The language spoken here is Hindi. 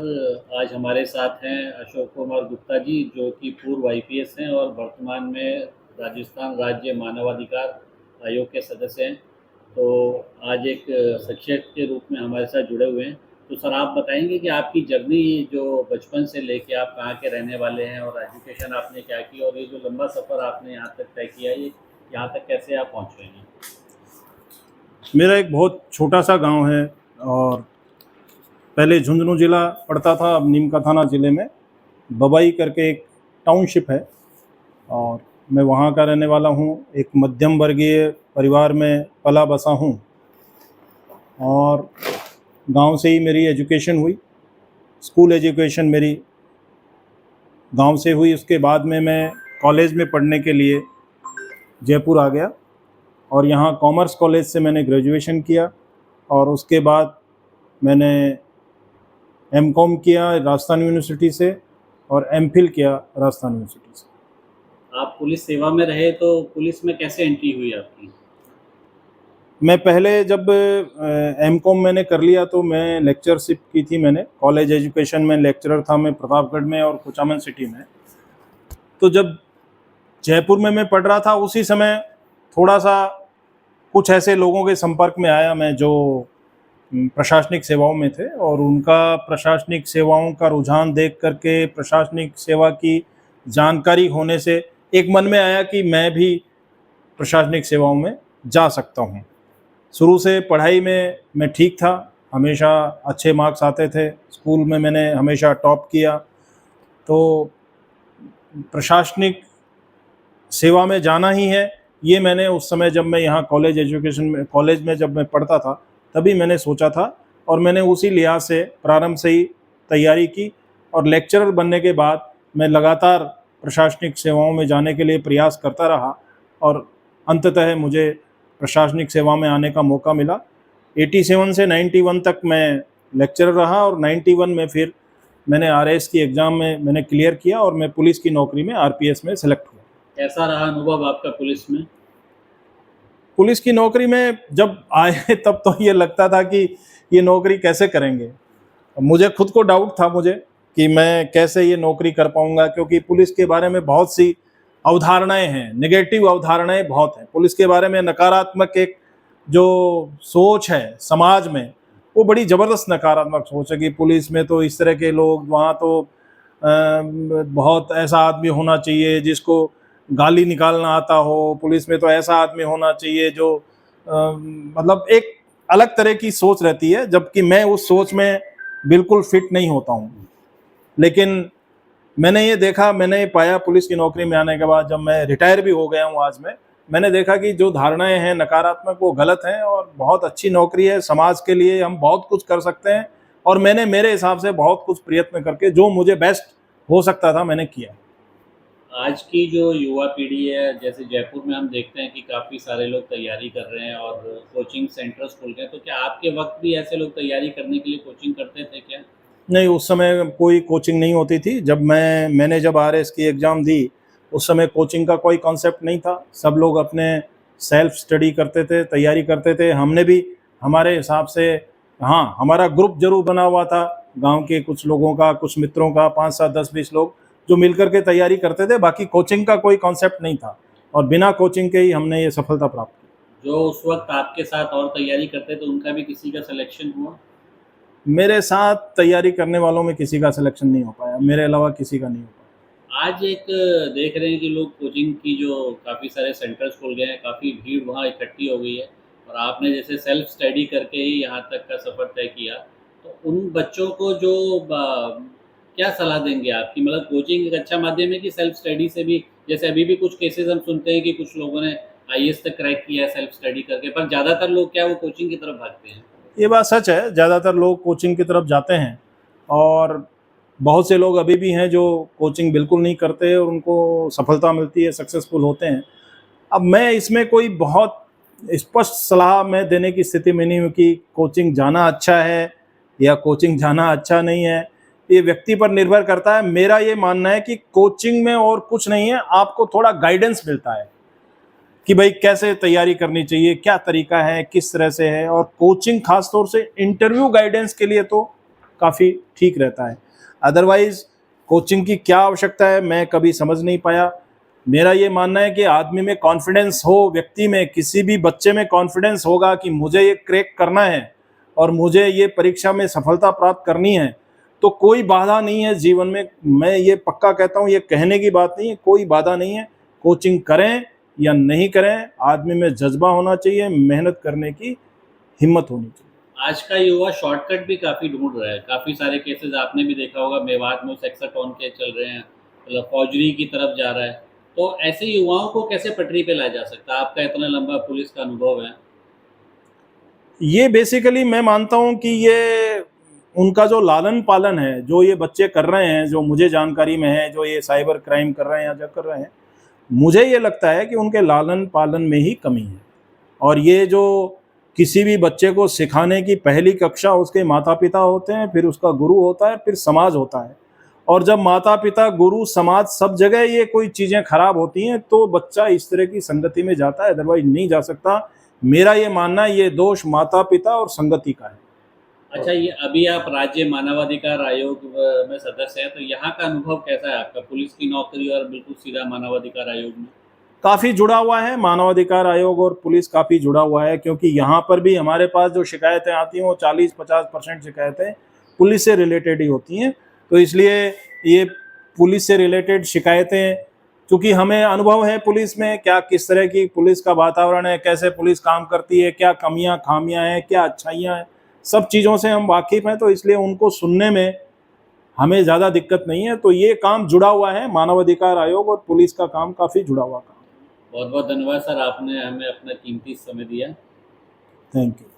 आज हमारे साथ हैं अशोक कुमार गुप्ता जी, जो कि पूर्व आईपीएस हैं और वर्तमान में राजस्थान राज्य मानवाधिकार आयोग के सदस्य हैं। तो आज एक शिक्षक के रूप में हमारे साथ जुड़े हुए हैं। तो सर, आप बताएंगे कि आपकी जर्नी जो बचपन से लेके आप कहाँ के रहने वाले हैं और एजुकेशन आपने क्या की, और ये जो लंबा सफ़र आपने यहाँ तक तय किया, ये यहाँ तक कैसे आप पहुँचे हैं? मेरा एक बहुत छोटा सा गांव है और पहले झुंझुनू ज़िला पड़ता था, अब नीमका थाना ज़िले में बबाई करके एक टाउनशिप है और मैं वहाँ का रहने वाला हूँ। एक मध्यम वर्गीय परिवार में पला बसा हूँ और गांव से ही मेरी एजुकेशन हुई। स्कूल एजुकेशन मेरी गांव से हुई। उसके बाद में मैं कॉलेज में पढ़ने के लिए जयपुर आ गया और यहाँ कॉमर्स कॉलेज से मैंने ग्रेजुएशन किया और उसके बाद मैंने एमकॉम किया राजस्थान यूनिवर्सिटी से और एमफिल किया राजस्थान यूनिवर्सिटी से। आप पुलिस सेवा में रहे, तो पुलिस में कैसे एंट्री हुई आपकी? मैं पहले जब एमकॉम मैंने कर लिया तो मैं लेक्चरशिप की थी। मैंने कॉलेज एजुकेशन में लेक्चरर था मैं प्रतापगढ़ में और कुचामन सिटी में। तो जब जयपुर में मैं पढ़ रहा था उसी समय थोड़ा सा कुछ ऐसे लोगों के संपर्क में आया मैं जो प्रशासनिक सेवाओं में थे और उनका प्रशासनिक सेवाओं का रुझान देख करके, प्रशासनिक सेवा की जानकारी होने से एक मन में आया कि मैं भी प्रशासनिक सेवाओं में जा सकता हूं। शुरू से पढ़ाई में मैं ठीक था, हमेशा अच्छे मार्क्स आते थे, स्कूल में मैंने हमेशा टॉप किया। तो प्रशासनिक सेवा में जाना ही है, ये मैंने उस समय जब मैं यहाँ कॉलेज में जब मैं पढ़ता था तभी मैंने सोचा था और मैंने उसी लिहाज से प्रारंभ से ही तैयारी की और लेक्चरर बनने के बाद मैं लगातार प्रशासनिक सेवाओं में जाने के लिए प्रयास करता रहा और अंततः मुझे प्रशासनिक सेवा में आने का मौका मिला। 87 से 91 तक मैं लेक्चरर रहा और 91 में फिर मैंने आरएएस की एग्ज़ाम में मैंने क्लियर किया और मैं पुलिस की नौकरी में आरपीएस में सेलेक्ट हुआ। कैसा रहा अनुभव आपका पुलिस में? पुलिस की नौकरी में जब आए तब तो ये लगता था कि ये नौकरी कैसे करेंगे। मुझे खुद को डाउट था मुझे कि मैं कैसे ये नौकरी कर पाऊंगा, क्योंकि पुलिस के बारे में बहुत सी अवधारणाएं हैं, नेगेटिव अवधारणाएं बहुत हैं। पुलिस के बारे में नकारात्मक एक जो सोच है समाज में, वो बड़ी ज़बरदस्त नकारात्मक सोच है कि पुलिस में तो इस तरह के लोग, वहाँ तो बहुत ऐसा आदमी होना चाहिए जिसको गाली निकालना आता हो, पुलिस में तो ऐसा आदमी होना चाहिए जो मतलब एक अलग तरह की सोच रहती है, जबकि मैं उस सोच में बिल्कुल फिट नहीं होता हूँ। लेकिन मैंने ये देखा, मैंने ये पाया पुलिस की नौकरी में आने के बाद, जब मैं रिटायर भी हो गया हूँ आज मैंने देखा कि जो धारणाएं हैं नकारात्मक वो गलत हैं और बहुत अच्छी नौकरी है। समाज के लिए हम बहुत कुछ कर सकते हैं और मैंने मेरे हिसाब से बहुत कुछ प्रयत्न करके जो मुझे बेस्ट हो सकता था मैंने किया। आज की जो युवा पीढ़ी है, जैसे जयपुर में हम देखते हैं कि काफ़ी सारे लोग तैयारी कर रहे हैं और कोचिंग सेंटर्स खुल गए, तो क्या आपके वक्त भी ऐसे लोग तैयारी करने के लिए कोचिंग करते थे क्या? नहीं, उस समय कोई कोचिंग नहीं होती थी। जब मैंने जब आरएएस की एग्ज़ाम दी उस समय कोचिंग का कोई कॉन्सेप्ट नहीं था। सब लोग अपने सेल्फ स्टडी करते थे, तैयारी करते थे। हमने भी हमारे हिसाब से, हाँ, हमारा ग्रुप जरूर बना हुआ था गांव के कुछ लोगों का, कुछ मित्रों का, 5, 7, 10, 20 लोग जो मिलकर के तैयारी करते थे। बाकी कोचिंग का कोई कॉन्सेप्ट नहीं था और बिना कोचिंग के ही हमने ये सफलता प्राप्त की। जो उस वक्त आपके साथ और तैयारी करते थे, उनका भी किसी का सिलेक्शन हुआ? मेरे साथ तैयारी करने वालों में किसी का सिलेक्शन नहीं हो पाया, मेरे अलावा किसी का नहीं हो पाया। आज एक देख रहे हैं कि लोग कोचिंग की जो काफ़ी सारे सेंटर्स खुल गए हैं, काफ़ी भीड़ वहाँ इकट्ठी हो गई है, और आपने जैसे सेल्फ स्टडी करके ही यहाँ तक का सफ़र तय किया, तो उन बच्चों को जो क्या सलाह देंगे आपकी? मतलब कोचिंग एक अच्छा माध्यम है कि सेल्फ स्टडी से भी, जैसे अभी भी कुछ केसेस हम सुनते हैं कि कुछ लोगों ने आईएएस तक क्रैक किया है सेल्फ स्टडी करके, पर ज़्यादातर लोग क्या वो कोचिंग की तरफ भागते हैं? ये बात सच है, ज़्यादातर लोग कोचिंग की तरफ जाते हैं और बहुत से लोग अभी भी हैं जो कोचिंग बिल्कुल नहीं करते और उनको सफलता मिलती है, सक्सेसफुल होते हैं। अब मैं इसमें कोई बहुत स्पष्ट सलाह मैं देने की स्थिति में नहीं हूँ कि कोचिंग जाना अच्छा है या कोचिंग जाना अच्छा नहीं है। ये व्यक्ति पर निर्भर करता है। मेरा ये मानना है कि कोचिंग में और कुछ नहीं है, आपको थोड़ा गाइडेंस मिलता है कि भाई कैसे तैयारी करनी चाहिए, क्या तरीका है, किस तरह से है। और कोचिंग खासतौर से इंटरव्यू गाइडेंस के लिए तो काफ़ी ठीक रहता है। अदरवाइज़ कोचिंग की क्या आवश्यकता है मैं कभी समझ नहीं पाया। मेरा ये मानना है कि आदमी में कॉन्फिडेंस हो, व्यक्ति में, किसी भी बच्चे में कॉन्फिडेंस होगा कि मुझे ये क्रैक करना है और मुझे ये परीक्षा में सफलता प्राप्त करनी है, तो कोई बाधा नहीं है जीवन में। मैं ये पक्का कहता हूँ, ये कहने की बात नहीं है, कोई बाधा नहीं है। कोचिंग करें या नहीं करें, आदमी में जज्बा होना चाहिए, मेहनत करने की हिम्मत होनी चाहिए। आज का युवा शॉर्टकट भी काफ़ी ढूँढ रहा है। काफ़ी सारे केसेज़ आपने भी देखा होगा, मेवात में सेक्साटोन के चल रहे हैं, मतलब फौजरी की तरफ जा रहा है। तो ऐसे युवाओं को कैसे पटरी पे लाया जा सकता है? आपका इतना लंबा पुलिस का अनुभव है। ये बेसिकली मैं मानता हूँ कि ये उनका जो लालन पालन है, जो ये बच्चे कर रहे हैं, जो मुझे जानकारी में है, जो ये साइबर क्राइम कर रहे हैं या जो कर रहे हैं, मुझे ये लगता है कि उनके लालन पालन में ही कमी है। और ये जो किसी भी बच्चे को सिखाने की पहली कक्षा उसके माता पिता होते हैं, फिर उसका गुरु होता है, फिर समाज होता है। और जब माता पिता, गुरु, समाज सब जगह ये कोई चीज़ें खराब होती हैं तो बच्चा इस तरह की संगति में जाता है, अदरवाइज नहीं जा सकता। मेरा ये मानना है ये दोष माता पिता और संगति का है। अच्छा, ये अभी आप राज्य मानवाधिकार आयोग में सदस्य हैं, तो यहाँ का अनुभव कैसा है आपका? पुलिस की नौकरी और बिल्कुल सीधा मानवाधिकार आयोग में। काफ़ी जुड़ा हुआ है, मानवाधिकार आयोग और पुलिस काफ़ी जुड़ा हुआ है, क्योंकि यहाँ पर भी हमारे पास जो शिकायतें आती हैं वो 40-50% शिकायतें पुलिस से रिलेटेड ही होती हैं। तो इसलिए ये पुलिस से रिलेटेड शिकायतें, चूँकि हमें अनुभव है पुलिस में क्या किस तरह की पुलिस का वातावरण है, कैसे पुलिस काम करती है, क्या कमियाँ खामियाँ हैं, क्या अच्छाइयाँ हैं, सब चीज़ों से हम वाकिफ़ हैं, तो इसलिए उनको सुनने में हमें ज़्यादा दिक्कत नहीं है। तो ये काम जुड़ा हुआ है, मानवाधिकार आयोग और पुलिस का काम काफ़ी जुड़ा हुआ काम। बहुत बहुत धन्यवाद सर, आपने हमें अपना कीमती समय दिया। Thank you.